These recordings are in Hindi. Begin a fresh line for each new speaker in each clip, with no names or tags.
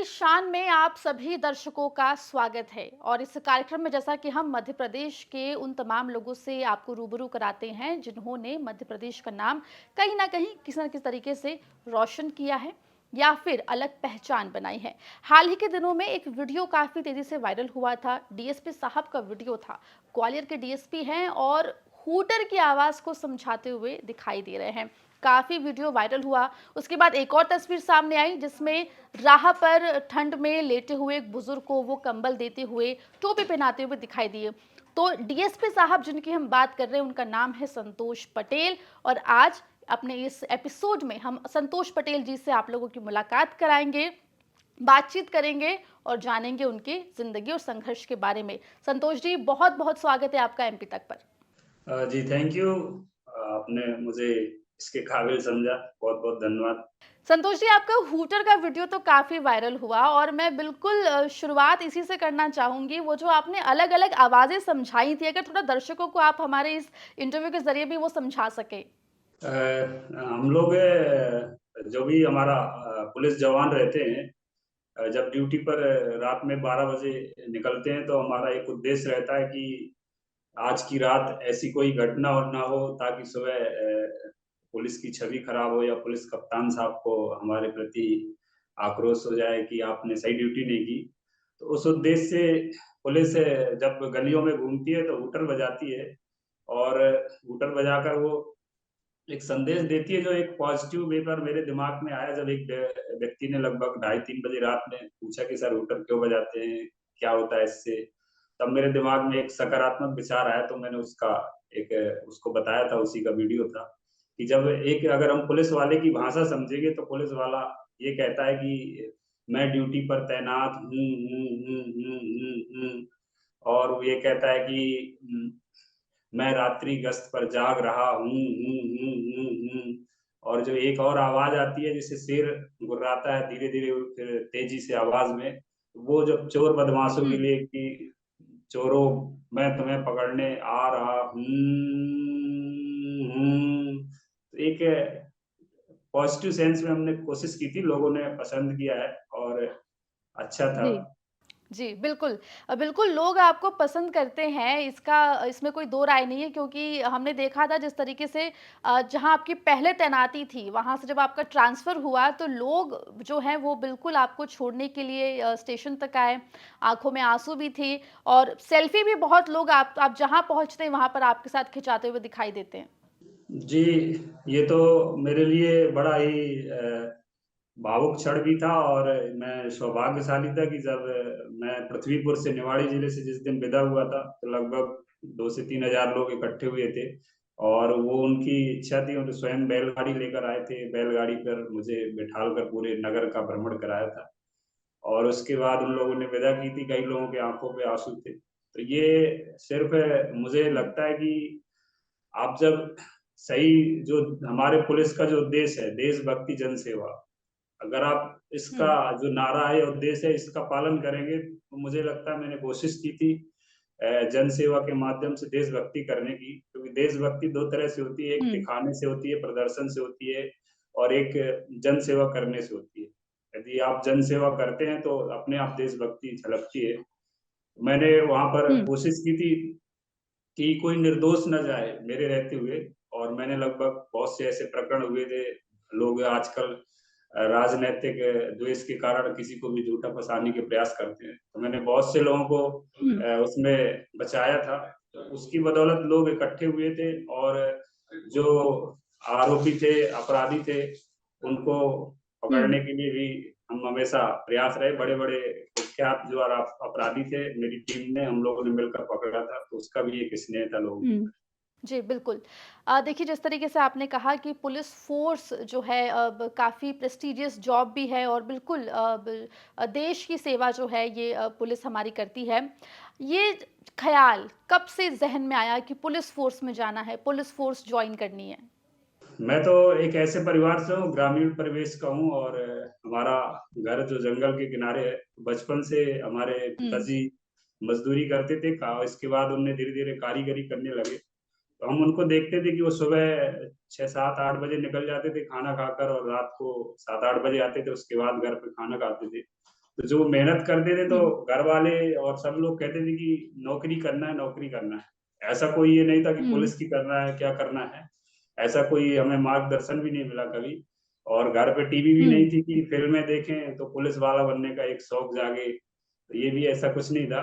शान में आप सभी दर्शकों का स्वागत है। और इस कार्यक्रम में जैसा कि हम मध्य प्रदेश के उन तमाम लोगों से आपको रूबरू कराते हैं जिन्होंने मध्य प्रदेश का नाम कहीं ना कहीं किसी न किसी तरीके से रोशन किया है या फिर अलग पहचान बनाई है। हाल ही के दिनों में एक वीडियो काफी तेजी से वायरल हुआ था। डीएसपी साहब का वीडियो था। ग्वालियर के डीएसपी हैं और हूटर की आवाज को समझाते हुए दिखाई दे रहे हैं। काफी वीडियो वायरल हुआ। उसके बाद एक और तस्वीर सामने आई जिसमें राह पर ठंड में लेटे हुए एक बुजुर्ग को वो कंबल देते हुए, टोपी पहनाते हुए दिखाई दिए। तो डीएसपी साहब जिनकी हम बात कर रहे हैं उनका नाम है संतोष पटेल। और आज अपने इस एपिसोड में हम संतोष पटेल जी से आप लोगों की मुलाकात कराएंगे, बातचीत करेंगे और जानेंगे उनकी जिंदगी और संघर्ष के बारे में। संतोष जी, बहुत बहुत स्वागत है आपका एमपी तक पर।
जी थैंक यू। आपने मुझे इसके काबिल समझा, बहुत बहुत धन्यवाद।
संतोष जी, आपका हूटर का वीडियो तो काफी वायरल हुआ और मैं बिल्कुल शुरुआत इसी से करना चाहूंगी। वो जो आपने अलग अलग आवाजें समझाई थी, अगर थोड़ा दर्शकों को आप हमारे इस इंटरव्यू के जरिए भी वो समझा सके।
हम लोग जो भी हमारा पुलिस जवान रहते हैं, जब ड्यूटी पर रात में 12 बजे निकलते हैं तो हमारा एक उद्देश्य रहता है कि आज की रात ऐसी कोई घटना और ना हो ताकि सुबह पुलिस की छवि खराब हो या पुलिस कप्तान साहब को हमारे प्रति आक्रोश हो जाए कि आपने सही ड्यूटी नहीं की। तो उस उद्देश्य से पुलिस जब गलियों में घूमती है तो हूटर बजाती है, और हूटर बजाकर वो एक संदेश देती है जो एक पॉजिटिव वे पर मेरे दिमाग में आया जब एक व्यक्ति ने लगभग 2:30-3 बजे रात में पूछा कि सर हूटर क्यों बजाते हैं, क्या होता है इससे। तब मेरे दिमाग में एक सकारात्मक विचार आया, तो मैंने उसका एक उसको बताया था, उसी का वीडियो था कि जब एक अगर हम पुलिस वाले की भाषा समझेंगे तो पुलिस वाला ये कहता है कि मैं ड्यूटी पर तैनात हूँ, और वो ये कहता है कि मैं रात्रि गश्त पर जाग रहा हूँ। और जो एक और आवाज आती है जिससे शेर गुर्राता है धीरे धीरे फिर तेजी से आवाज में, वो जब चोर बदमाशों के
हम्म।
लिए कि चोरों मैं तुम्हें पकड़ने आ रहा हूँ। तो एक पॉजिटिव सेंस में हमने कोशिश की थी, लोगों ने पसंद किया है और अच्छा था।
जी, जी, बिल्कुल। बिल्कुल लोग आपको पसंद करते हैं, इसमें कोई दो राय नहीं है, क्योंकि हमने देखा था जिस तरीके से जहाँ आपकी पहले तैनाती थी, वहाँ से जब आपका ट्रांसफ़र हुआ तो लोग जो हैं वो बिल्कुल आपको छोड़ने के लिए स्टेशन तक आए। आँखों में आँसू भी थे और सेल्फ़ी भी बहुत लोग आप जहाँ पहुँचते हैं वहाँ पर आपके साथ खिंचाते हुए दिखाई देते हैं।
जी, ये तो मेरे लिए बड़ा ही भावुक क्षण भी था, और मैं सौभाग्यशाली था कि जब मैं पृथ्वीपुर से निवाड़ी जिले से जिस दिन विदा हुआ था तो लगभग 2 से 3 हजार लोग इकट्ठे हुए थे, और वो उनकी इच्छा थी, उन्हें स्वयं बैलगाड़ी लेकर आए थे, बैलगाड़ी पर मुझे बिठाल कर पूरे नगर का भ्रमण कराया था। और उसके बाद उन लोगों ने विदा की थी, कई लोगों के आंखों पे आंसू थे। तो ये सिर्फ मुझे
हुँ,
लगता है कि आप जब सही जो हमारे पुलिस का जो उद्देश्य है देशभक्ति जन सेवा, अगर आप इसका
हुँ,
जो नारा है उद्देश्य है इसका पालन करेंगे तो मुझे लगता है मैंने कोशिश की थी जन सेवा के माध्यम से देशभक्ति करने की, क्योंकि देशभक्ति दो तरह से होती है, एक
हुँ,
दिखाने से होती है, प्रदर्शन से होती है, और एक जन सेवा करने से होती है। यदि आप जन सेवा करते हैं तो अपने आप देशभक्ति झलकती है। मैंने वहां पर
हुँ,
कोशिश की थी कि कोई निर्दोष न जाए मेरे रहते हुए, और मैंने लगभग बहुत से ऐसे प्रकरण हुए थे। लोग आजकल राजनैतिक द्वेष के कारण किसी को भी झूठा फंसाने के प्रयास करते हैं, तो मैंने बहुत से लोगों को
हुँ,
उसमें बचाया था। तो उसकी बदौलत लोग इकट्ठे हुए थे, और जो आरोपी थे, अपराधी थे, उनको
हुँ।
पकड़ने के लिए भी हम हमेशा प्रयास रहे। बड़े बड़े कुख्यात जो अपराधी थे मेरी टीम ने, हम लोगों ने मिलकर पकड़ा था, तो उसका भी एक स्नेह था लोगों के
हुँ।
प्रति।
जी, बिल्कुल। देखिए, जिस तरीके से आपने कहा कि पुलिस फ़ोर्स जो है ब काफ़ी प्रेस्टीजियस जॉब भी है और बिल्कुल देश की सेवा जो है ये पुलिस हमारी करती है। ये ख़्याल कब से ज़हन में आया कि पुलिस फ़ोर्स में जाना है, पुलिस फ़ोर्स जॉइन करनी है?
मैं तो एक ऐसे परिवार से हूँ, ग्रामीण परिवेश का हूँ, और हमारा घर जो जंगल के किनारे है। बचपन से हमारे
हुँ,
पिताजी मजदूरी करते थे, इसके बाद उनने धीरे धीरे कारीगरी करने लगे। तो हम उनको देखते थे कि वो सुबह 6, 7, 8 बजे निकल जाते थे खाना खाकर, और रात को 7, 8 बजे आते थे, उसके बाद घर पे खाना खाते थे। तो जो मेहनत करते थे तो
हुँ,
घर वाले और सब लोग कहते थे कि नौकरी करना है, नौकरी करना है। ऐसा कोई ये नहीं था कि
हुँ,
पुलिस की करना है, क्या करना है। ऐसा कोई हमें मार्गदर्शन भी नहीं मिला कभी। और घर पे टीवी भी
हुँ,
नहीं थी कि फिल्में देखें तो पुलिस वाला बनने का एक शौक जागे, तो ये भी ऐसा कुछ नहीं था।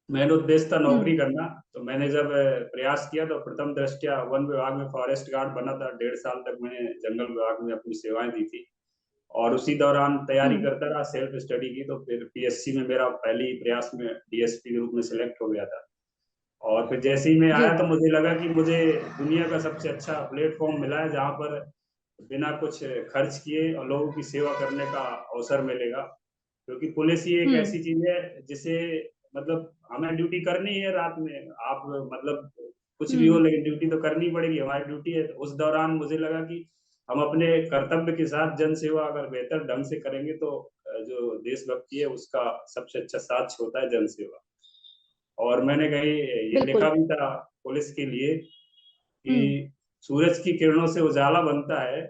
मेन उद्देश्य था
हुँ,
नौकरी करना। तो मैंने जब प्रयास किया तो प्रथम दृष्टया वन विभाग में फॉरेस्ट गार्ड बना था। 1.5 साल तक मैंने जंगल विभाग में अपनी सेवाएं दी थी, और उसी दौरान तैयारी
हुँ,
करता रहा, सेल्फ स्टडी की। तो फिर पीएससी में मेरा पहले ही प्रयास में डीएसपी के रूप में सिलेक्ट हो गया था। और फिर जैसे ही मैं
जी,
आया तो मुझे लगा कि मुझे दुनिया का सबसे अच्छा प्लेटफॉर्म मिला है, जहाँ पर बिना कुछ खर्च किए और लोगों की सेवा करने का अवसर मिलेगा। क्योंकि पुलिस ही एक
हुँ,
ऐसी चीज है जिसे, मतलब हमें ड्यूटी करनी है रात में, आप मतलब कुछ भी हो
हुँ,
लेकिन ड्यूटी तो करनी पड़ेगी, हमारी ड्यूटी है। तो उस दौरान मुझे लगा कि हम अपने कर्तव्य के साथ जन सेवा अगर बेहतर ढंग से करेंगे तो जो देशभक्ति है उसका सबसे अच्छा साक्ष्य होता है जन सेवा। और मैंने कहीं ये
बिल्कुल।
लिखा भी था पुलिस के लिए कि
हुँ,
सूरज की किरणों से उजाला बनता है,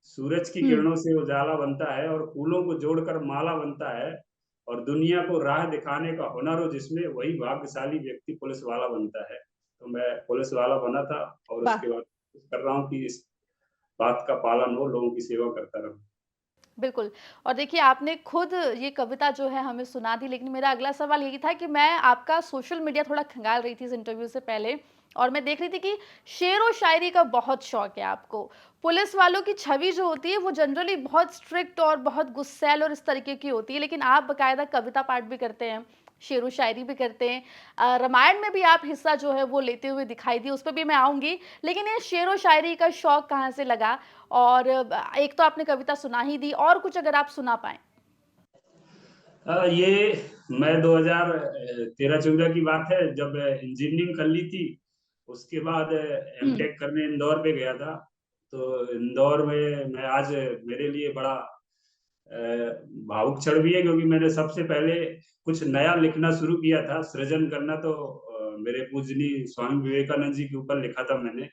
सूरज की
हुँ,
किरणों से उजाला बनता है, और फूलों को जोड़कर माला बनता है, और दुनिया को राह दिखाने का हुनर हो जिसमें, वही भाग्यशाली व्यक्ति पुलिस वाला बनता है। तो मैं पुलिस वाला बना था, और
वाह!
उसके बाद कर रहा हूँ कि इस बात का पालन हो, लोगों की सेवा करता रहूं।
बिल्कुल। और देखिए आपने खुद ये कविता जो है हमें सुना दी, लेकिन मेरा अगला सवाल यही था कि मैं आपका सोशल मीडिया थोड़ा खंगाल रही थी इस इंटरव्यू से पहले, और मैं देख रही थी कि शेर व शायरी का बहुत शौक है आपको। पुलिस वालों की छवि जो होती है वो जनरली बहुत स्ट्रिक्ट और बहुत गुस्सैल और इस तरीके की होती है, लेकिन आप बाकायदा कविता पाठ भी करते हैं, शेर व शायरी भी करते हैं। रामायण में भी आप हिस्सा जो है वो लेते हुए दिखाई दिए, उस पे भी मैं आऊँगी। लेकिन ये शेर व शायरी का शौक कहाँ से लगा? और एक तो आपने कविता सुना ही दी, और कुछ अगर आप सुना पाएँ?
ये मैं 2013-14 की बात है, जब इंजीनियरिंग कर ली थी। उसके बाद
हुँ,
एमटेक करने इंदौर पे गया था। तो इंदौर में मैं आज, मेरे लिए बड़ा भावुक क्षण भी है, क्योंकि मैंने सबसे पहले कुछ नया लिखना शुरू किया था, सृजन करना। तो मेरे पूजनीय स्वामी विवेकानंद जी के ऊपर लिखा था मैंने।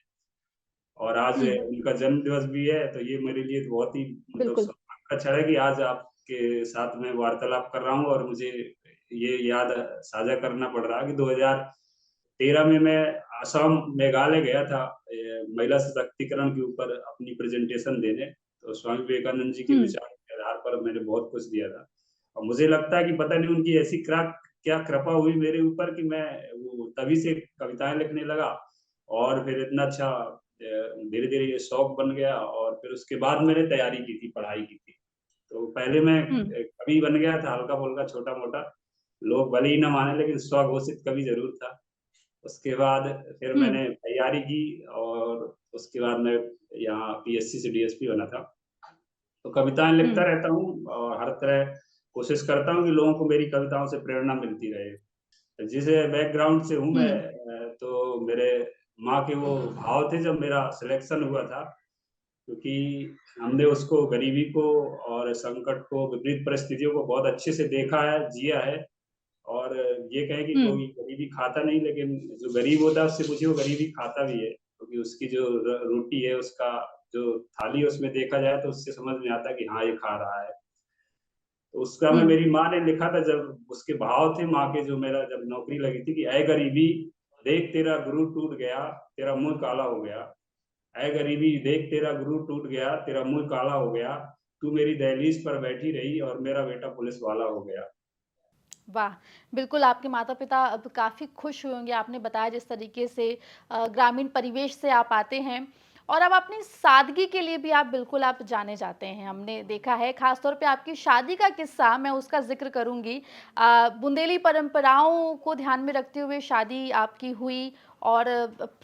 और आज
हुँ,
उनका जन्म दिवस भी है, तो ये मेरे लिए बहुत ही मतलब
बिल्कुल।
सौभाग्य का क्षण है कि आज आपके साथ मैं वार्तालाप कर रहा हूँ, और मुझे ये याद साझा करना पड़ रहा है कि 2013 में मैं असम मेघालय गया था महिला सशक्तिकरण के ऊपर अपनी प्रेजेंटेशन देने। तो स्वामी विवेकानंद जी के
हुँ,
विचार के आधार पर मैंने बहुत कुछ दिया था। और मुझे लगता है कि पता नहीं उनकी ऐसी क्या कृपा हुई मेरे ऊपर कि मैं वो तभी से कविताएं लिखने लगा। और फिर इतना अच्छा धीरे धीरे ये शौक बन गया, और फिर उसके बाद मैंने तैयारी की थी, पढ़ाई की थी। तो पहले मैं
हुँ,
कवि बन गया था, हल्का फुल्का छोटा मोटा। लोग भले ही ना माने, लेकिन स्वघोषित कवि जरूर था। उसके बाद फिर
हुँ,
मैंने तैयारी की, और उसके बाद मैं यहाँ पीएससी से डीएसपी बना था। तो कविताएं
हुँ,
लिखता रहता हूँ, और हर तरह कोशिश करता हूँ कि लोगों को मेरी कविताओं से प्रेरणा मिलती रहे। जिस बैकग्राउंड से हूँ मैं,
हुँ,
तो मेरे माँ के वो भाव थे जब मेरा सिलेक्शन हुआ था। क्योंकि हमने उसको, गरीबी को और संकट को, विपरीत परिस्थितियों को बहुत अच्छे से देखा है, जिया है। और ये कहें कि
हुँ,
कोई गरीबी खाता नहीं, लेकिन जो गरीब होता है उससे पूछिए, वो गरीबी खाता भी है, क्योंकि उसकी जो रोटी है, उसका जो थाली है, उसमें देखा जाए तो उससे समझ में आता है कि हाँ ये खा रहा है। तो उसका में
हुँ,
मेरी माँ ने लिखा था, जब उसके भाव थे माँ के, जो मेरा जब नौकरी लगी थी, कि ऐ गरीबी देख तेरा गुरु टूट गया, तेरा मुंह काला हो गया। ऐ गरीबी देख तेरा गुरु टूट गया, तेरा मुंह काला हो गया। तू मेरी दहलीज पर बैठी रही, और मेरा बेटा पुलिस वाला हो गया।
वाह! बिल्कुल, आपके माता-पिता अब काफ़ी खुश हुए होंगे, आपने बताया जिस तरीके से ग्रामीण परिवेश से आप आते हैं, और अब अपनी सादगी के लिए भी आप बिल्कुल आप जाने जाते हैं, हमने देखा है। ख़ास तौर पे आपकी शादी का किस्सा, मैं उसका ज़िक्र करूँगी। बुंदेली परंपराओं को ध्यान में रखते हुए शादी आपकी हुई, और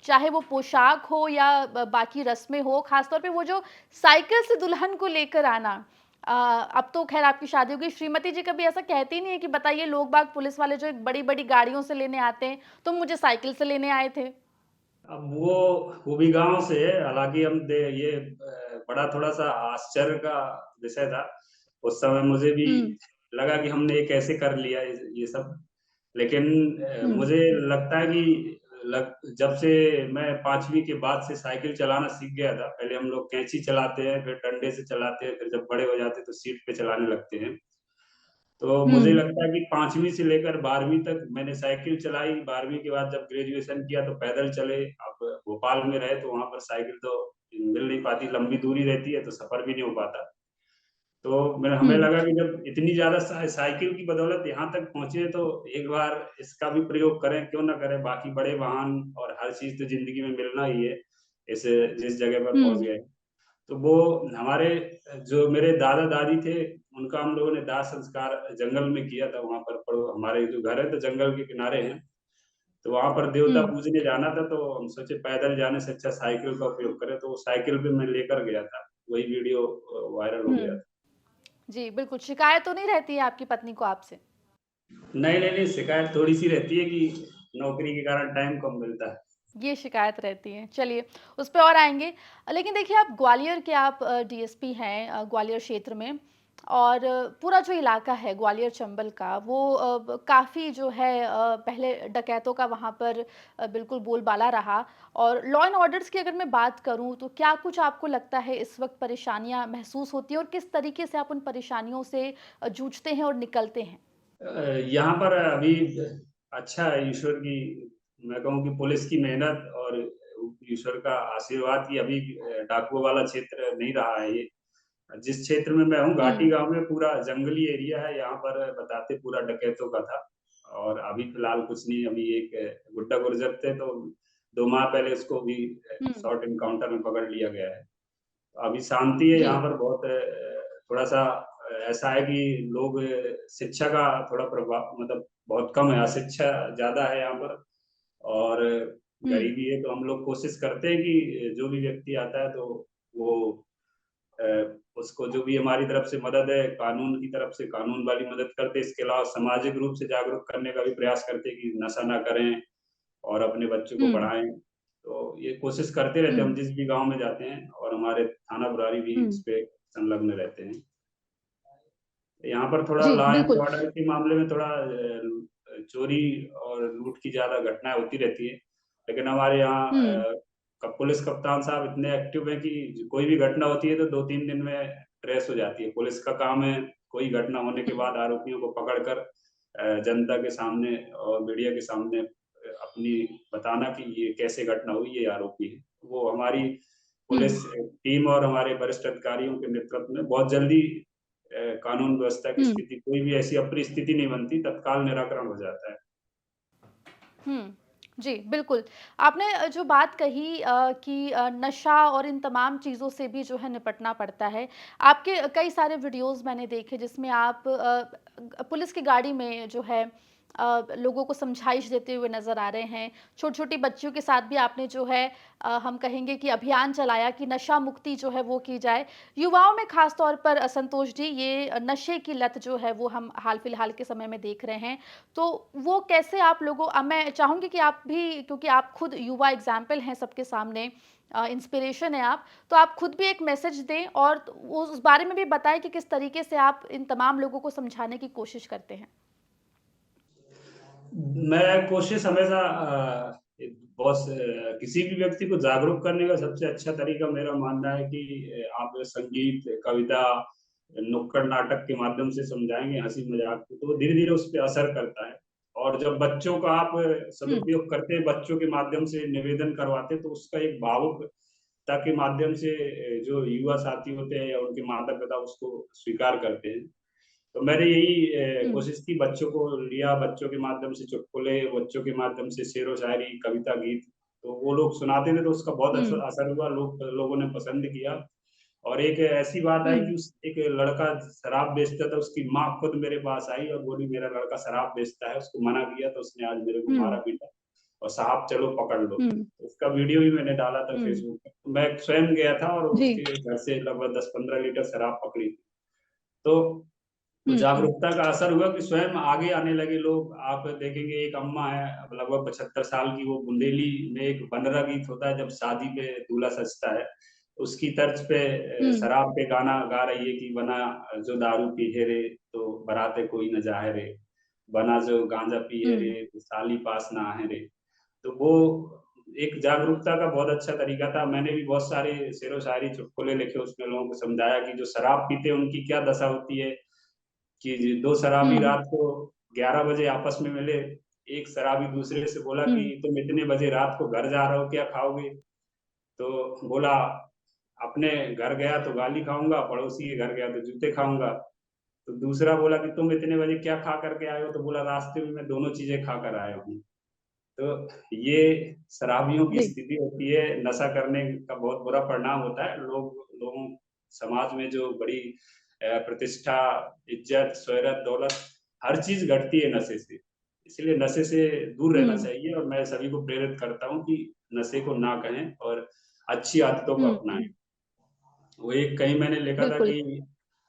चाहे वो पोशाक हो या बाकी रस्में हो, ख़ास तौर पे वो जो साइकिल से दुल्हन को लेकर आना, अब तो ख़ैर आपकी शादी हो गई, श्रीमती जी कभी ऐसा कहती नहीं है कि बताइए लोग बाग पुलिस वाले जो एक बड़ी-बड़ी गाड़ियों से लेने आते हैं, तुम मुझे साइकिल से लेने आए थे?
अब वो भी गांव से है, हालांकि ये बड़ा थोड़ा सा आश्चर्य का विषय था। उस समय मुझे भी
हुँ,
लगा कि हमने ये कैसे कर लिया ये सब। लेकिन
हुँ,
मुझे लगता है कि जब से मैं 5वीं के बाद से साइकिल चलाना सीख गया था। पहले हम लोग कैंची चलाते हैं, फिर डंडे से चलाते हैं, फिर जब बड़े हो जाते हैं तो सीट पे चलाने लगते हैं। तो मुझे लगता है कि 5वीं से लेकर 12वीं तक मैंने साइकिल चलाई। 12वीं के बाद जब ग्रेजुएशन किया तो पैदल चले। अब भोपाल में रहे तो वहां पर साइकिल तो मिल नहीं पाती, लंबी दूरी रहती है तो सफर भी नहीं हो पाता। तो मैं हमें
हम्म।
लगा कि जब इतनी ज्यादा साइकिल की बदौलत यहाँ तक पहुंचे तो एक बार इसका भी प्रयोग करें, क्यों ना करें। बाकी बड़े वाहन और हर चीज तो जिंदगी में मिलना ही है, इस जिस जगह पर पहुंच
हम्म।
गए। तो वो हमारे जो मेरे दादा दादी थे, उनका हम लोगों ने दाह संस्कार जंगल में किया था। वहां पर हमारे जो घर है तो जंगल के किनारे हैं, तो वहां पर देवता
हम्म।
पूजने जाना था। तो हम सोचे पैदल जाने से अच्छा साइकिल का उपयोग करें, तो वो साइकिल पे मैं लेकर गया था। वही वीडियो वायरल हो गया
हम्म।
था।
जी, बिल्कुल, शिकायत तो नहीं रहती है आपकी पत्नी को आपसे?
नहीं नहीं नहीं, शिकायत थोड़ी सी रहती है कि नौकरी के कारण टाइम कम मिलता है।
ये शिकायत रहती है। चलिए, उस पे और आएँगे। लेकिन देखिए आप ग्वालियर के आप डीएसपी हैं ग्वालियर क्षेत्र में और पूरा जो इलाका है ग्वालियर चंबल का वो काफ़ी जो है पहले डकैतों का वहाँ पर बिल्कुल बोलबाला रहा और लॉ एंड ऑर्डर्स की अगर मैं बात करूँ तो क्या कुछ आपको लगता है इस वक़्त परेशानियाँ महसूस होती हैं और किस तरीके से आप उन परेशानियों से जूझते हैं और निकलते हैं?
यहाँ पर अभी अच्छा है, ईश्वर की मैं कहूँ कि पुलिस की मेहनत और ईश्वर का आशीर्वाद की अभी डाकुओं वाला क्षेत्र नहीं रहा है ये। जिस क्षेत्र में मैं हूँ घाटी
हुँ।
गांव में, पूरा जंगली एरिया है। यहाँ पर बताते पूरा डकैतों का था। और अभी फिलहाल कुछ नहीं, अभी एक गुड्डा गुर्जर थे तो 2 माह पहले उसको भी
हुँ।
शॉर्ट इनकाउंटर में पकड़ लिया गया है। अभी शांति है
जी।
यहाँ पर बहुत। थोड़ा सा ऐसा है कि लोग शिक्षा का थोड़ा प्रभाव मतलब बहुत कम है, अशिक्षा ज्यादा है यहाँ पर। और
हुँ।
गरीबी है, तो हम लोग कोशिश करते हैं कि जो भी व्यक्ति आता है तो वो अ, उसको जो भी हमारी तरफ से मदद है, कानून की तरफ से कानून वाली मदद करते हैं। इसके अलावा सामाजिक रूप से जागरूक करने का भी प्रयास करते हैं कि नशा ना करें और अपने बच्चों को
हुँ।
पढ़ाएं। तो ये कोशिश करते रहते हैं हम
हुँ।
जिस भी गांव में जाते हैं, और हमारे थाना प्रभारी भी इस
हुँ।
पे संलग्न रहते हैं। यहाँ पर थोड़ा
जी,
लॉ एंड
बिल्कुल।
ऑर्डर के मामले में थोड़ा चोरी और लूट की ज्यादा घटनाएं होती रहती है। लेकिन हमारे यहाँ
हुँ।
पुलिस कप्तान साहब इतने एक्टिव हैं कि कोई भी घटना होती है तो 2-3 दिन में ट्रेस हो जाती है। पुलिस का काम है कोई घटना होने के
हुँ।
बाद आरोपियों को पकड़कर जनता के सामने और मीडिया के सामने अपनी बताना कि ये कैसे घटना हुई, ये आरोपी है। वो हमारी
हुँ।
पुलिस टीम और हमारे वरिष्ठ अधिकारियों के नेतृत्व में बहुत जल्दी कानून व्यवस्था की
हुँ।
स्थिति, कोई भी ऐसी अप्रिय स्थिति नहीं बनती, तत्काल निराकरण हो जाता है।
हुँ। जी, बिल्कुल। आपने जो बात कही कि नशा और इन तमाम चीज़ों से भी जो है निपटना पड़ता है। आपके कई सारे वीडियोज़ मैंने देखे जिसमें आप पुलिस की गाड़ी में जो है लोगों को समझाइश देते हुए नज़र आ रहे हैं। छोटी-छोटी बच्चियों के साथ भी आपने जो है हम कहेंगे कि अभियान चलाया कि नशा मुक्ति जो है वो की जाए। युवाओं में ख़ास तौर पर संतोष जी ये नशे की लत जो है वो हम हाल-फिलहाल के समय में देख रहे हैं। तो वो कैसे आप लोगों मैं चाहूँगी कि आप भी क्योंकि आप खुद युवा एग्ज़ाम्पल हैं सबके सामने इंस्पिरेशन है आप, तो आप खुद भी एक मैसेज दें और उस बारे में भी बताएँ कि किस तरीके से आप इन तमाम लोगों को समझाने की कोशिश करते हैं?
मैं कोशिश हमेशा किसी भी व्यक्ति को जागरूक करने का सबसे अच्छा तरीका मेरा मानना है कि आप संगीत, कविता, नुक्कड़ नाटक के माध्यम से समझाएंगे, हंसी मजाक को, तो धीरे धीरे उस पर असर करता है। और जब बच्चों का आप
हुँ।
सदुपयोग करते हैं, बच्चों के माध्यम से निवेदन करवाते हैं, तो उसका एक भावुकता के माध्यम से जो युवा साथी होते हैं या उनके माता पिता उसको स्वीकार करते हैं। तो मैंने यही
हुँ।
कोशिश की, बच्चों को लिया, बच्चों के माध्यम से चुटकुले, बच्चों के माध्यम से शेरो शायरी, कविता, गीत, तो वो लोग सुनाते थे तो उसका बहुत अच्छा
हुँ।
असर हुआ। लोगों ने पसंद किया। और एक ऐसी बात आई
हुँ।
कि एक लड़का शराब बेचता था, उसकी माँ खुद मेरे पास आई और बोली मेरा लड़का शराब बेचता है। उसको मना किया तो उसने आज मेरे को
हुँ।
मारा पीटा, और साहब चलो पकड़ लो।
हुँ।
उसका वीडियो भी मैंने डाला था
हुँ।
फेसबुक पे। तो मैं स्वयं गया था और
जी।
उसके घर से लगभग 10-15 लीटर शराब पकड़ी थी। तो
हुँ।
जागरूकता का असर हुआ कि स्वयं आगे आने लगे लोग। आप देखेंगे एक अम्मा है, अब लगभग 75 साल की, वो बुंदेली में एक बंदरा गीत होता है जब शादी पे दूल्हा सजता है, उसकी तर्ज पे
हुँ।
शराब पे गाना गा रही है कि बना जो दारू पी है रे, तो बराते कोई न जाए रे, बना जो गांजा पिए रे,
हुँ।
तो साली पास ना है रे। तो वो एक जागरूकता का बहुत अच्छा तरीका था। मैंने भी बहुत सारे शेरो शायरी, चुटकुले लिखे, उसमें लोगों को समझाया कि जो शराब पीते हैं उनकी क्या दशा होती है, कि 2 शराबी
हुँ,
रात को 11 बजे आपस में मिले। एक शराबी दूसरे से बोला
हुँ,
कि तुम इतने बजे रात को घर जा रहे हो, क्या खाओगे? तो बोला अपने घर गया तो गाली खाऊँगा, पड़ोसी के घर गया तो जूते खाऊँगा। तो दूसरा बोला कि तुम इतने बजे क्या खा करके आए हो? तो बोला रास्ते में मैं दोनों चीज़ें खा कर आया हूँ। तो ये शराबियों की
जी,
स्थिति होती है, नशा करने का बहुत बुरा परिणाम होता है। लोगों समाज में जो बड़ी प्रतिष्ठा, इज़्ज़त, शोहरत, दौलत हर चीज़ घटती है नशे से। इसलिए नशे से दूर रहना
हुँ,
चाहिए और मैं सभी को प्रेरित करता हूँ कि नशे को ना करें और अच्छी आदतों को
हुँ,
अपनाएँ। वो एक कहीं मैंने लिखा था
बिल्कुल,
कि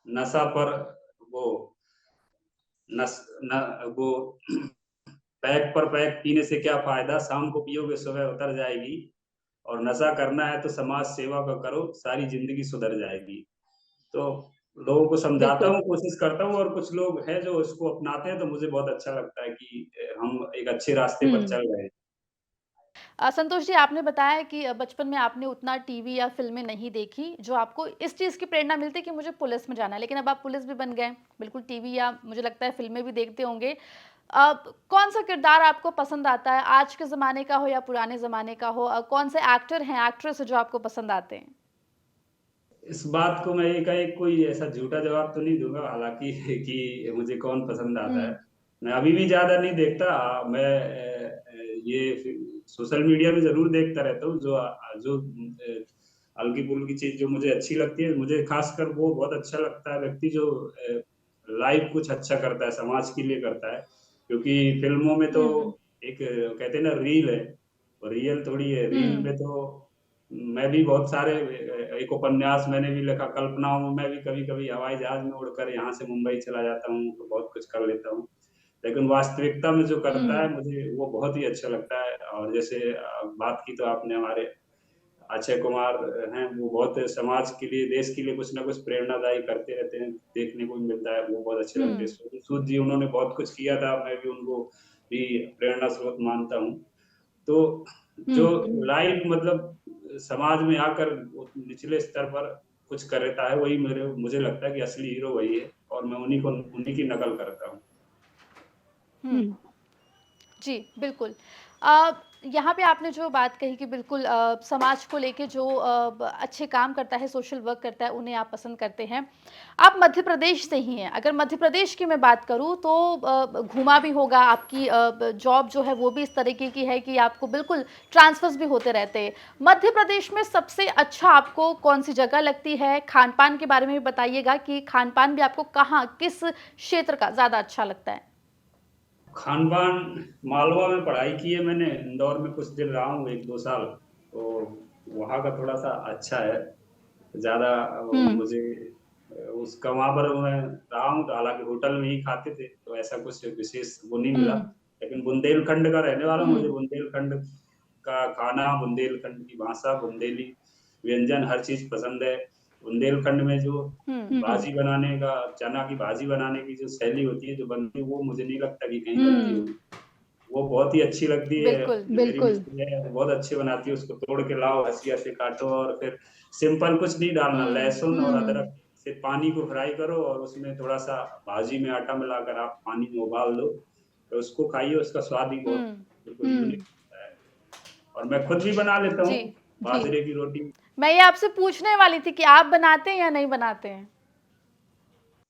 नशा पर वो नस न वो पैक पर पैक पीने से क्या फ़ायदा, शाम को पियोगे सुबह उतर जाएगी और नशा करना है तो समाज सेवा का करो, सारी ज़िंदगी सुधर जाएगी। तो लोगों को समझाता
बिल्कुल।
हूँ, कोशिश करता हूँ और कुछ लोग हैं जो इसको अपनाते हैं तो मुझे बहुत अच्छा लगता है कि हम एक अच्छे रास्ते पर
हुँ।
चल रहे हैं।
संतोष जी, आपने बताया कि बचपन में आपने उतना टीवी या फ़िल्में नहीं देखी, जो आपको इस चीज़ की प्रेरणा मिलती कि मुझे पुलिस में जाना है, लेकिन अब आप पुलिस भी बन गए। बिल्कुल टीवी या मुझे लगता है फ़िल्में भी देखते होंगे। अब कौन-सा किरदार आपको पसंद आता है? आज के ज़माने का हो या पुराने ज़माने का हो? कौन से एक्टर हैं, एक्ट्रेस हैं जो आपको पसंद आते हैं?
इस बात को मैं एकाएक कोई ऐसा झूठा जवाब तो नहीं दूँगा हालाँकि कि मुझे कौन पसंद आता है।
हुँ,
मैं अभी भी ज़्यादा नहीं देखता मैं ये सोशल मीडिया में ज़रूर देखता रहता हूँ जो हल्की-फुल्की चीज़ जो मुझे अच्छी लगती है, मुझे ख़ासकर वो बहुत अच्छा लगता है व्यक्ति जो लाइव कुछ अच्छा करता है, समाज के लिए करता है। क्योंकि फ़िल्मों में तो
हुँ,
एक कहते हैं ना रील है, और रियल थोड़ी है। रील
हुँ,
में तो मैं भी बहुत सारे एक उपन्यास मैंने भी लिखा, कल्पनाओं में मैं भी कभी-कभी हवाई जहाज़ में उड़कर यहाँ से मुंबई चला जाता हूँ, तो बहुत कुछ कर लेता हूँ। लेकिन वास्तविकता में जो करता है
हुँ,
मुझे वो बहुत ही अच्छा लगता है और जैसे बात की तो आपने हमारे अक्षय कुमार हैं, वो बहुत समाज के लिए, देश के लिए कुछ ना कुछ प्रेरणादायी करते रहते हैं, देखने को भी मिलता है, वो बहुत अच्छे लगते हैं।
हुँ,
सोनू सूद जी उन्होंने बहुत कुछ किया था, मैं भी उनको भी प्रेरणा स्रोत मानता हूँ। तो
हुँ,
जो
हुँ,
लाइव मतलब समाज में आकर वो निचले स्तर पर कुछ करता है, वही मुझे लगता है कि असली हीरो वही है और मैं उन्हीं की नकल करता हूँ।
हुँ। जी, बिल्कुल। अ, यहाँ पे आपने जो बात कही कि बिल्कुल समाज को लेके जो अच्छे काम करता है, सोशल वर्क करता है, उन्हें आप पसंद करते हैं। आप मध्य प्रदेश से ही हैं। अगर मध्य प्रदेश की मैं बात करूँ तो घूमा भी होगा, आपकी जॉब जो है वो भी इस तरीके की है कि आपको बिल्कुल ट्रांसफर्स भी होते रहते हैं। मध्य प्रदेश में सबसे अच्छा आपको कौन-सी जगह लगती है? खान-पान के बारे में भी बताइएगा कि खान-पान भी आपको कहाँ, किस क्षेत्र का ज़्यादा अच्छा लगता है?
खान-पान मालवा में पढ़ाई की है मैंने, इंदौर में कुछ दिन रहा हूँ 1-2 साल, तो वहाँ का थोड़ा-सा अच्छा है। ज़्यादा
हुँ,
मुझे उसका वहाँ पर मैं रहा हूँ, तो हालाँकि होटल में ही खाते थे, तो ऐसा कुछ विशेष वो नहीं मिला।
हुँ,
लेकिन बुंदेलखंड का रहने वाला हूँ, मुझे
हुँ।
बुंदेलखंड का खाना, बुंदेलखंड की भाषा, बुंदेली व्यंजन हर चीज़ पसंद है। बुंदेलखंड में जो
हुँ,
भाजी बनाने का चना की भाजी बनाने की जो शैली होती है, जो बनती है, वो मुझे नहीं लगता कि कहीं बनती
हुँ,
होगी। वो बहुत ही अच्छी लगती है।
बिल्कुल।
जो मेरी मिस्त्री है, वो बहुत अच्छी बनाती है, उसको तोड़ के लाओ, हँसी-हँसी काटो और फिर सिंपल कुछ नहीं डालना,
हुँ,
लहसुन और
हुँ,
अदरक से पानी को फ्राई करो और उसमें थोड़ा-सा भाजी में आटा मिलाकर आप पानी में उबाल लो, तो उसको खाइए, उसका स्वाद ही बहुत
हुँ,
बिल्कुल यूनिक होता है। और मैं खुद भी बना लेता
जी,
हूँ,
जी।
बाजरे की रोटी।
मैं ये आपसे पूछने वाली थी कि आप बनाते हैं या नहीं बनाते हैं?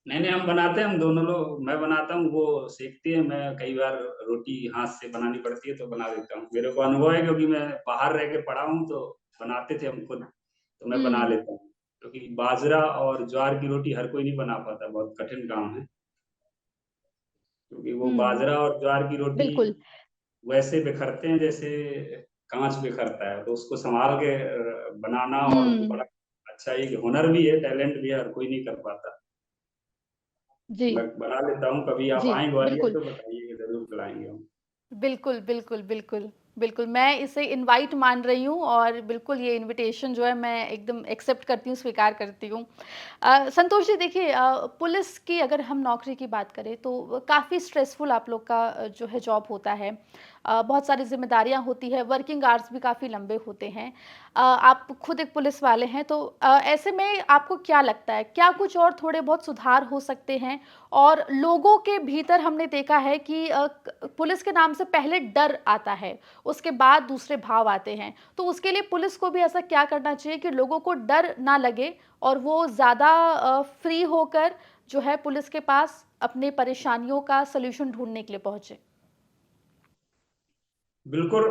नहीं, नहीं, हम बनाते हैं, हम दोनों लोग, मैं बनाता हूँ, वो सेंकती है, मैं कई बार रोटी हाथ से बनानी पड़ती है, तो बना देता हूँ। मेरे को अनुभव है क्योंकि मैं बाहर रह के पढ़ा हूँ, तो बनाते थे हम खुद, तो मैं बना
हुँ,
लेता हूँ। क्योंकि बाजरा और ज्वार की रोटी हर कोई नहीं बना पाता, बहुत कठिन काम है। क्योंकि वो
हुँ,
बाजरा और ज्वार की रोटी
बिल्कुल।
वैसे बिखरते हैं जैसे काँच बिखरता है, तो उसको सँभाल के बनाना और वो
हुँ,
बड़ा अच्छा एक हुनर भी है, टैलेंट भी है, हर कोई नहीं कर पाता।
जी,
मैं बना लेता हूँ, कभी आप
जी,
आएँ ग्वालियर
बिल्कुल।
तो बताइएगा, ज़रूर खिलाएँगे हम।
बिल्कुल, बिल्कुल, बिल्कुल, बिल्कुल। मैं इसे इनवाइट मान रही हूँ और बिल्कुल ये इनविटेशन जो है मैं एकदम एक्सेप्ट करती हूँ, स्वीकार करती हूँ। संतोष जी देखिए पुलिस की अगर हम नौकरी की बात करें तो काफ़ी स्ट्रेसफुल आप लोग का जो है जॉब होता है। बहुत सारी ज़िम्मेदारियाँ होती है, वर्किंग आवर्स भी काफ़ी लंबे होते हैं। आप खुद एक पुलिस वाले हैं, तो ऐसे में आपको क्या लगता है, क्या कुछ और थोड़े बहुत सुधार हो सकते हैं? और लोगों के भीतर हमने देखा है कि पुलिस के नाम से पहले डर आता है, उसके बाद दूसरे भाव आते हैं। तो उसके लिए पुलिस को भी ऐसा क्या करना चाहिए कि लोगों को डर ना लगे और वो ज़्यादा फ्री होकर जो है पुलिस के पास अपने परेशानियों का सॉल्यूशन ढूँढने के लिए पहुँचे?
बिल्कुल,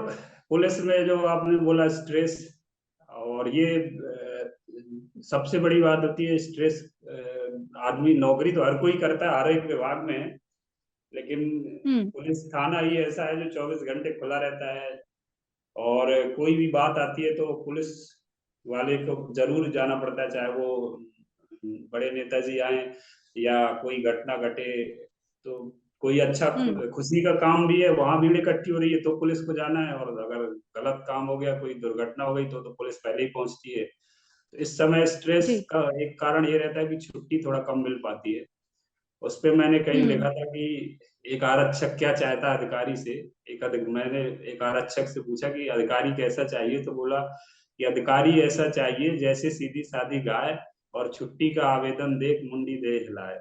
पुलिस में जो आपने बोला स्ट्रेस, और ये सबसे बड़ी बात होती है स्ट्रेस। आदमी नौकरी तो हर कोई करता है, हर एक विभाग में है, लेकिन
हुँ,
पुलिस थाना ही ऐसा है जो 24 घंटे खुला रहता है। और कोई भी बात आती है तो पुलिस वाले को जरूर जाना पड़ता है, चाहे वो बड़े नेताजी आए या कोई घटना घटे। तो कोई अच्छा
हुँ,
खुशी का काम भी है, वहां भीड़ इकट्ठी हो रही है तो पुलिस को जाना है, और अगर गलत काम हो गया, कोई दुर्घटना हो गई तो पुलिस पहले ही पहुंचती है। तो इस समय स्ट्रेस
जी।
का एक कारण ये रहता है कि छुट्टी थोड़ा कम मिल पाती है। उस पे मैंने कहीं
हुँ,
लिखा था कि एक आरक्षक क्या चाहता है अधिकारी से। मैंने एक आरक्षक से पूछा कि अधिकारी कैसा चाहिए, तो बोला कि अधिकारी ऐसा चाहिए जैसे सीधी सादी गाय, और छुट्टी का आवेदन देख मुंडी दे हिलाए।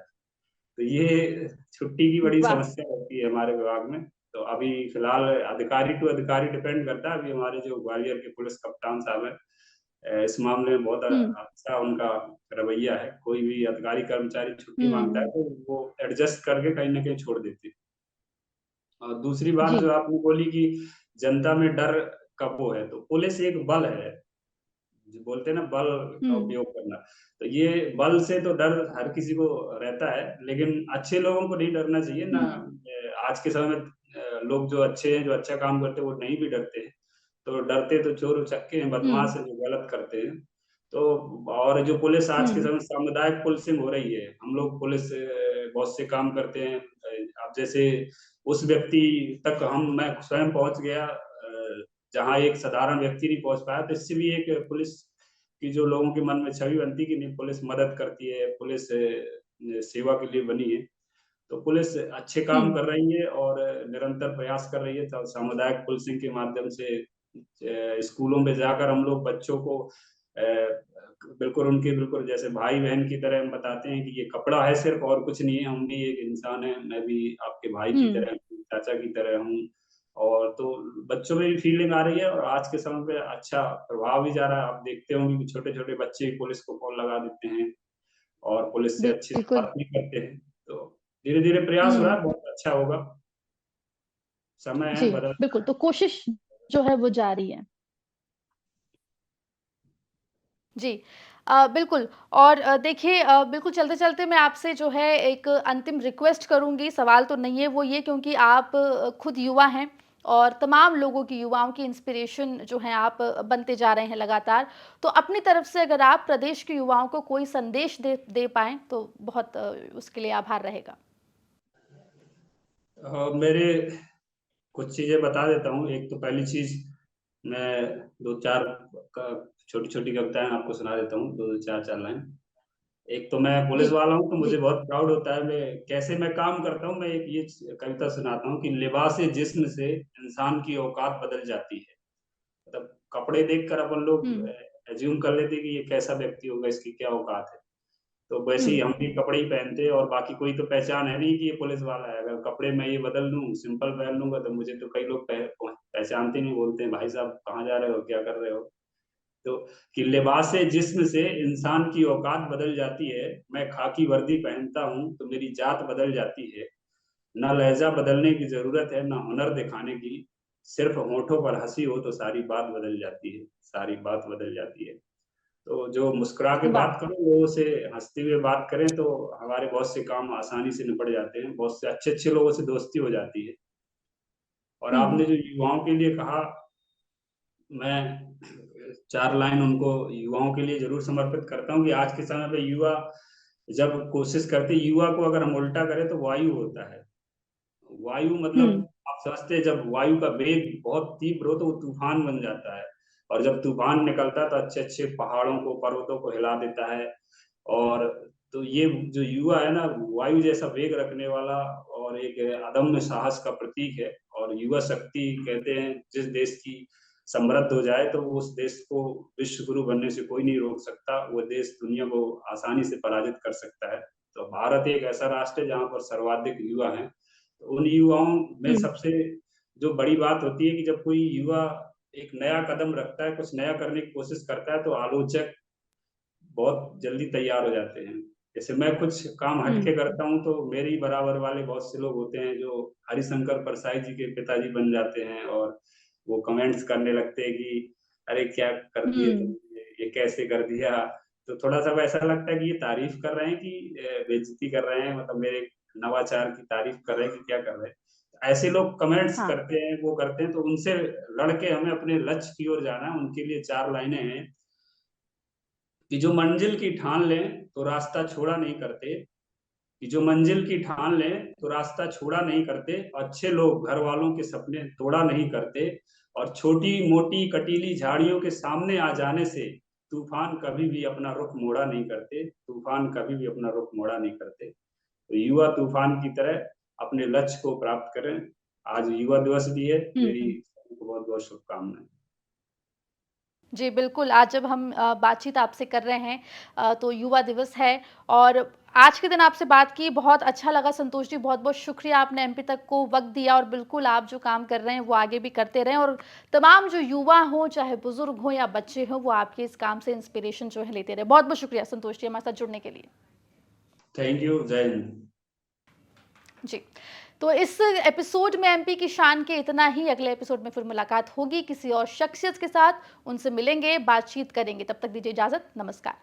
तो ये छुट्टी की बड़ी
वाह!
समस्या होती है हमारे विभाग में। तो अभी फिलहाल अधिकारी टू अधिकारी डिपेंड करता है। अभी हमारे जो ग्वालियर के पुलिस कप्तान साहब है, इस मामले में बहुत
हुँ,
अच्छा उनका रवैया है। कोई भी अधिकारी कर्मचारी छुट्टी मांगता है
हुँ,
तो वो एडजस्ट करके कहीं ना कहीं छोड़ देते हैं। और दूसरी बात
जी।
जो आपने बोली कि जनता में डर कब वो है, तो पुलिस एक बल है, जो बोलते हैं ना बल का
हुँ,
उपयोग करना। तो ये बल से तो डर हर किसी को रहता है, लेकिन अच्छे लोगों को नहीं डरना चाहिए ना।
हुँ,
आज के समय में लोग जो अच्छे हैं, जो अच्छा काम करते हैं, वो नहीं भी डरते हैं। तो डरते तो चोर उचक्के हैं,
हुँ,
बदमाश हैं जो गलत करते हैं। तो और जो पुलिस आज के
हुँ,
समय सामुदायिक पुलिसिंग हो रही है, हम लोग पुलिस बहुत से काम करते हैं। अब जैसे उस व्यक्ति तक मैं स्वयं पहुंच गया जहां एक साधारण व्यक्ति नहीं पहुंच पाया, तो इससे भी एक पुलिस की जो लोगों के मन में छवि बनती है कि नहीं पुलिस मदद करती है, पुलिस सेवा के लिए बनी है। तो पुलिस अच्छे काम
हुँ,
कर रही है और निरंतर प्रयास कर रही है। तो सामुदायिक पुलिसिंग के माध्यम से स्कूलों में जाकर हम लोग बच्चों को बिल्कुल उनके बिल्कुल जैसे भाई बहन की तरह हम बताते हैं कि ये कपड़ा है सिर्फ, और कुछ नहीं है, हम भी एक इंसान है, मैं भी आपके भाई की
हुँ,
तरह हूँ, चाचा की तरह हूँ। और तो बच्चों में भी फीलिंग आ रही है, और आज के समय पे अच्छा प्रभाव भी जा रहा है। आप देखते होंगे कि छोटे छोटे बच्चे पुलिस को कॉल लगा देते हैं और पुलिस से अच्छे से
बिल्कुल।
बात भी करते हैं। तो धीरे धीरे प्रयास हो रहा
हुँ,
है, बहुत अच्छा होगा। समय है
जी,
बदल।
बिल्कुल, तो कोशिश जो है वो जारी है। जी। बिल्कुल और देखिए बिल्कुल चलते-चलते मैं आपसे जो है एक अंतिम रिक्वेस्ट करूँगी, सवाल तो नहीं है वो ये क्योंकि आप खुद युवा हैं और तमाम लोगों की युवाओं की इंस्पिरेशन जो हैं आप बनते जा रहे हैं लगातार। तो अपनी तरफ से अगर आप प्रदेश के युवाओं को कोई संदेश दे दे पाएँ तो बहुत उसके लिए आभार रहेगा।
मेरे कुछ चीजें बता देता हूँ। एक तो पहली चीज, मैं दो चार छोटी छोटी कविताएं आपको सुना देता हूँ, दो दो चार चार लाइन। एक तो मैं
जी,
पुलिस वाला हूँ तो मुझे
जी।
बहुत प्राउड होता है मैं कैसे मैं काम करता हूँ। मैं एक ये कविता सुनाता हूँ कि लिबास जिस्म से इंसान की औकात बदल जाती है। मतलब कपड़े देखकर अपन लोग
हुँ,
एज्यूम कर लेते हैं कि ये कैसा व्यक्ति होगा, इसकी क्या औकात है। तो वैसे ही
हुँ,
हम भी कपड़े ही पहनते हैं, और बाकी कोई तो पहचान है नहीं कि ये पुलिस वाला है। अगर कपड़े मैं ये बदल लूं, सिंपल पहन लूंगा, तो मुझे तो कई लोग पहचानते नहीं, बोलते हैं भाई साहब कहाँ जा रहे हो, क्या कर रहे हो। तो कि लिबास जिस्म से इंसान की औकात बदल जाती है। मैं खाकी वर्दी पहनता हूँ तो मेरी जात बदल जाती है। न लहजा बदलने की जरूरत है, न हुनर दिखाने की। सिर्फ होठों पर हंसी हो तो सारी बात बदल जाती है, सारी बात बदल जाती है। तो जो मुस्कुरा के
वाह!
बात करो, लोगों से हंसते हुए बात करें, तो हमारे बहुत से काम आसानी से निपट जाते हैं, बहुत से अच्छे अच्छे लोगों से दोस्ती हो जाती है। और
हुँ,
आपने जो युवाओं के लिए कहा, मैं चार लाइन उनको युवाओं के लिए जरूर समर्पित करता हूँ कि आज के समय पे युवा जब कोशिश करते, युवा को अगर हम उल्टा करें तो वायु होता है। वायु मतलब
हुँ,
आप समझते हैं, जब वायु का वेग बहुत तीव्र हो तो वो तूफान बन जाता है। और जब तूफान निकलता है तो अच्छे अच्छे पहाड़ों को, पर्वतों को हिला देता है। और तो ये जो युवा है ना, वायु जैसा वेग रखने वाला और एक अदम्य साहस का प्रतीक है। और युवा शक्ति कहते हैं जिस देश की समृद्ध हो जाए तो उस देश को विश्व गुरु बनने से कोई नहीं रोक सकता, वो देश दुनिया को आसानी से पराजित कर सकता है। तो भारत एक ऐसा राष्ट्र है जहाँ पर सर्वाधिक युवा हैं। तो उन युवाओं में
हुँ।
सबसे जो बड़ी बात होती है कि जब कोई युवा एक नया कदम रखता है, कुछ नया करने की कोशिश करता है, तो आलोचक बहुत जल्दी तैयार हो जाते हैं। जैसे मैं कुछ काम हट
हुँ।
के करता हूँ तो मेरे ही बराबर वाले बहुत से लोग होते हैं जो हरिशंकर परसाई जी के पिताजी बन जाते हैं और वो कमेंट्स करने लगते हैं कि अरे क्या कर दिए
हुँ।
तुमने, ये कैसे कर दिया? तो थोड़ा-सा वैसा लगता है कि ये तारीफ कर रहे हैं कि बेइज्जती कर रहे हैं, मतलब मेरे नवाचार की तारीफ कर रहे हैं कि क्या कर रहे हैं? ऐसे लोग कमेंट्स
हाँ।
करते हैं, वो करते हैं, तो उनसे लड़ के हमें अपने लक्ष्य की ओर जाना है। उनके लिए 4 लाइनें हैं कि जो मंजिल की ठान लें तो रास्ता छोड़ा नहीं करते, कि जो मंजिल की ठान लें तो रास्ता छोड़ा नहीं करते, अच्छे लोग घर वालों के सपने तोड़ा नहीं करते, और छोटी मोटी कटीली झाड़ियों के सामने आ जाने से तूफान कभी भी अपना रुख मोड़ा नहीं करते, तूफान कभी भी अपना रुख मोड़ा नहीं करते। तो युवा तूफान की तरह अपने लक्ष्य को प्राप्त करें। आज युवा दिवस भी है, मेरी
हुँ।
सभी को बहुत बहुत शुभकामनाएं।
जी, बिल्कुल, आज जब हम बातचीत आपसे कर रहे हैं तो युवा दिवस है और आज के दिन आपसे बात की, बहुत अच्छा लगा संतोष जी, बहुत-बहुत शुक्रिया आपने एमपी तक को वक़्त दिया और बिल्कुल आप जो काम कर रहे हैं, वो आगे भी करते रहें और तमाम जो युवा हों, चाहे बुज़ुर्ग हों या बच्चे हों, वो आपके इस काम से इंस्पिरेशन जो है लेते रहें। बहुत-बहुत शुक्रिया संतोष जी हमारे साथ जुड़ने के लिए।
थैंक यू, जय हिंद।
जी, तो इस एपिसोड में एमपी की शान के इतना ही, अगले एपिसोड में फिर मुलाकात होगी किसी और शख्सियत के साथ, उनसे मिलेंगे, बातचीत करेंगे, तब तक दीजिए इजाज़त, नमस्कार।